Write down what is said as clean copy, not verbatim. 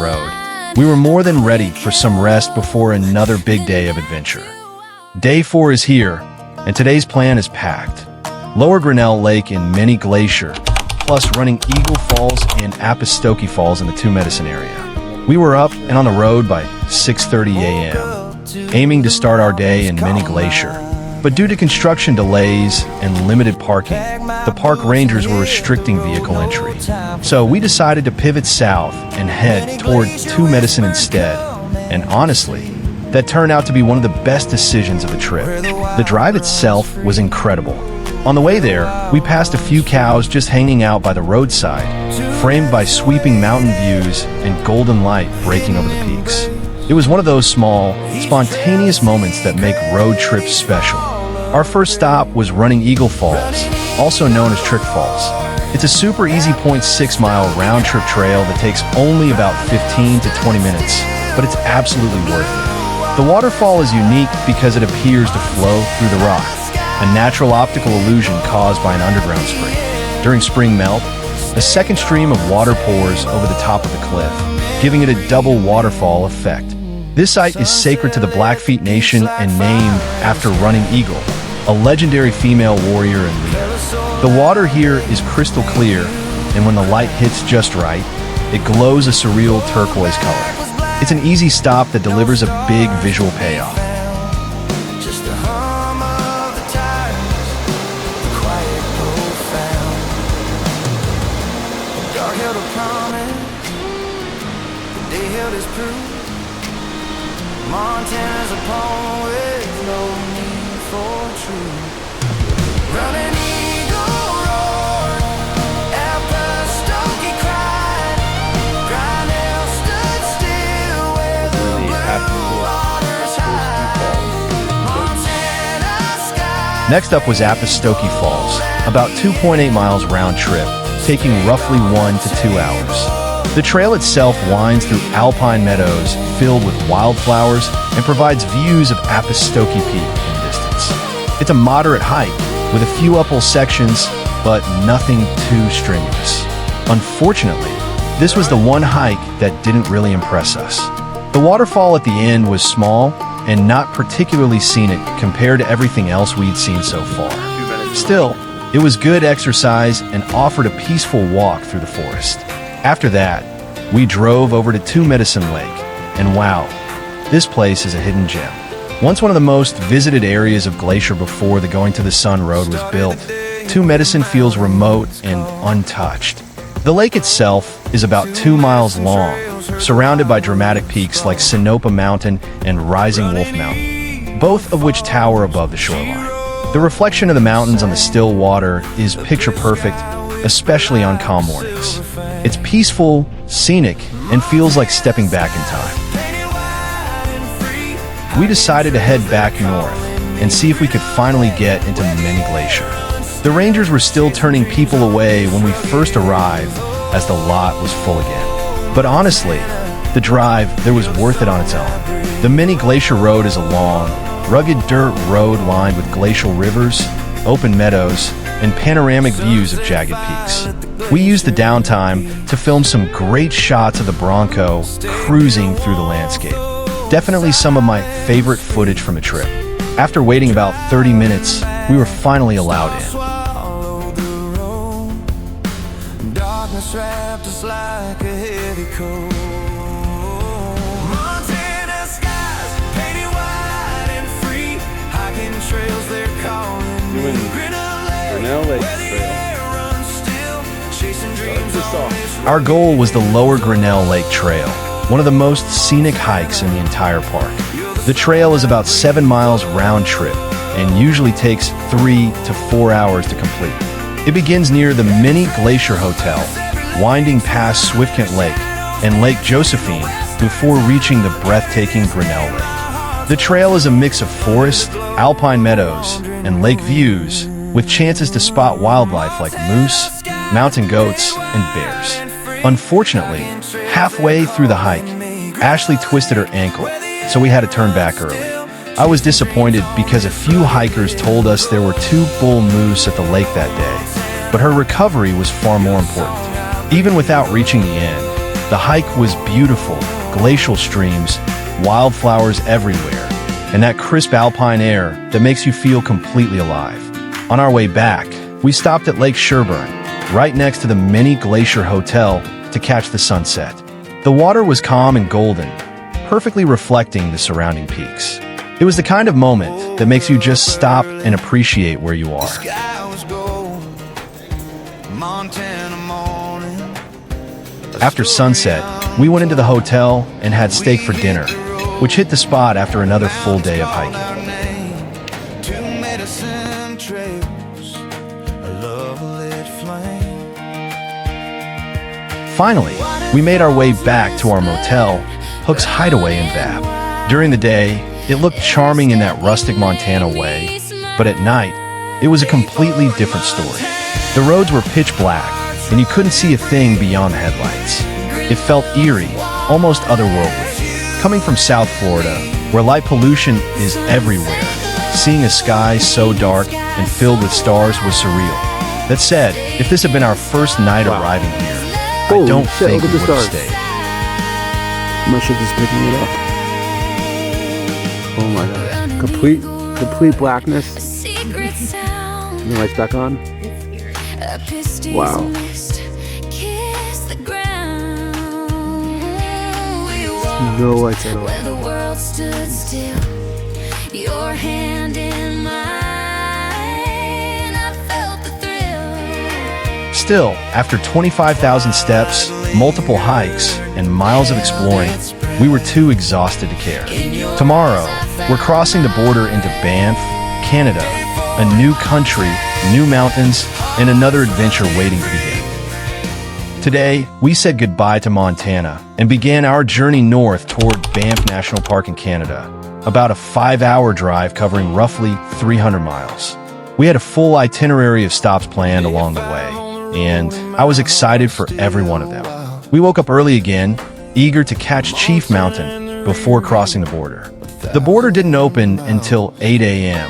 road, we were more than ready for some rest before another big day of adventure. Day 4 is here, and today's plan is packed. Lower Grinnell Lake in Many Glacier, plus running Eagle Falls and Appistoki Falls in the Two Medicine area. We were up and on the road by 6:30 a.m., aiming to start our day in Many Glacier. But due to construction delays and limited parking, the park rangers were restricting vehicle entry. So we decided to pivot south and head toward Two Medicine instead. And honestly, that turned out to be one of the best decisions of the trip. The drive itself was incredible. On the way there, we passed a few cows just hanging out by the roadside, framed by sweeping mountain views and golden light breaking over the peaks. It was one of those small, spontaneous moments that make road trips special. Our first stop was running Eagle Falls, also known as Trick Falls. It's a super easy 0.6-mile round-trip trail that takes only about 15 to 20 minutes, but it's absolutely worth it. The waterfall is unique because it appears to flow through the rock, a natural optical illusion caused by an underground spring. During spring melt, a second stream of water pours over the top of the cliff, giving it a double waterfall effect. This site is sacred to the Blackfeet Nation and named after Running Eagle, a legendary female warrior and leader. The water here is crystal clear, and when the light hits just right, it glows a surreal turquoise color. It's an easy stop that delivers a big visual payoff. Montana's a poem with no need for truth. Running eagle roared, Appistoki cried, Grinnell stood still where the blue waters hide. Montana sky. Next up was Appistoki Falls, about 2.8 miles round trip, taking roughly 1 to 2 hours. The trail itself winds through alpine meadows filled with wildflowers and provides views of Appistoki Peak in the distance. It's a moderate hike with a few uphill sections, but nothing too strenuous. Unfortunately, this was the one hike that didn't really impress us. The waterfall at the end was small and not particularly scenic compared to everything else we'd seen so far. Still, it was good exercise and offered a peaceful walk through the forest. After that, we drove over to Two Medicine Lake, and wow, this place is a hidden gem. Once one of the most visited areas of Glacier before the Going to the Sun Road was built, Two Medicine feels remote and untouched. The lake itself is about 2 miles long, surrounded by dramatic peaks like Sinopa Mountain and Rising Wolf Mountain, both of which tower above the shoreline. The reflection of the mountains on the still water is picture perfect, especially on calm mornings. It's peaceful, scenic, and feels like stepping back in time. We decided to head back north and see if we could finally get into Many Glacier. The rangers were still turning people away when we first arrived, as the lot was full again. But honestly, the drive there was worth it on its own. The Many Glacier Road is a long, rugged dirt road lined with glacial rivers, open meadows, and panoramic views of jagged peaks. We used the downtime to film some great shots of the Bronco cruising through the landscape. Definitely some of my favorite footage from the trip. After waiting about 30 minutes, we were finally allowed in. Darkness wrapped us like a heavy coat. Montana skies painted white and free, hiking trails they're calling me. Grinnell Lake Trail. Our goal was the Lower Grinnell Lake Trail, one of the most scenic hikes in the entire park. The trail is about 7 miles round trip and usually takes 3 to 4 hours to complete. It begins near the Many Glacier Hotel, winding past Swiftcurrent Lake and Lake Josephine before reaching the breathtaking Grinnell Lake. The trail is a mix of forest, alpine meadows, and lake views, with chances to spot wildlife like moose, mountain goats, and bears. Unfortunately, halfway through the hike, Ashley twisted her ankle, so we had to turn back early. I was disappointed because a few hikers told us there were 2 bull moose at the lake that day, but her recovery was far more important. Even without reaching the end, The hike was beautiful, glacial streams, wildflowers everywhere, and that crisp alpine air that makes you feel completely alive. On our way back, we stopped at Lake Sherburne, right next to the Many Glacier Hotel, to catch the sunset. The water was calm and golden, perfectly reflecting the surrounding peaks. It was the kind of moment that makes you just stop and appreciate where you are. Sky was gold, Montana morning. After sunset, we went into the hotel and had steak for dinner, which hit the spot after another full day of hiking. Two medicine trails, a love-lit flame. Finally, we made our way back to our motel, Hook's Hideaway in Vab. During the day, it looked charming in that rustic Montana way, but at night, it was a completely different story. The roads were pitch black, and you couldn't see a thing beyond the headlights. It felt eerie, almost otherworldly. Coming from South Florida, where light pollution is everywhere, seeing a sky so dark and filled with stars was surreal. That said, if this had been our first night arriving here, I don't think we would have stayed. My ship is picking it up. Oh my god. Complete blackness. The lights back on. Wow. No lights at all. Where the world stood still, your hand in mine, I felt the thrill. Still, after 25,000 steps, multiple hikes, and miles of exploring, we were too exhausted to care. Tomorrow, we're crossing the border into Banff, Canada, a new country, new mountains, and another adventure waiting to begin. Today, we said goodbye to Montana and began our journey north toward Banff National Park in Canada, about a 5-hour drive covering roughly 300 miles. We had a full itinerary of stops planned along the way, and I was excited for every one of them. We woke up early again, eager to catch Chief Mountain before crossing the border. The border didn't open until 8 a.m.,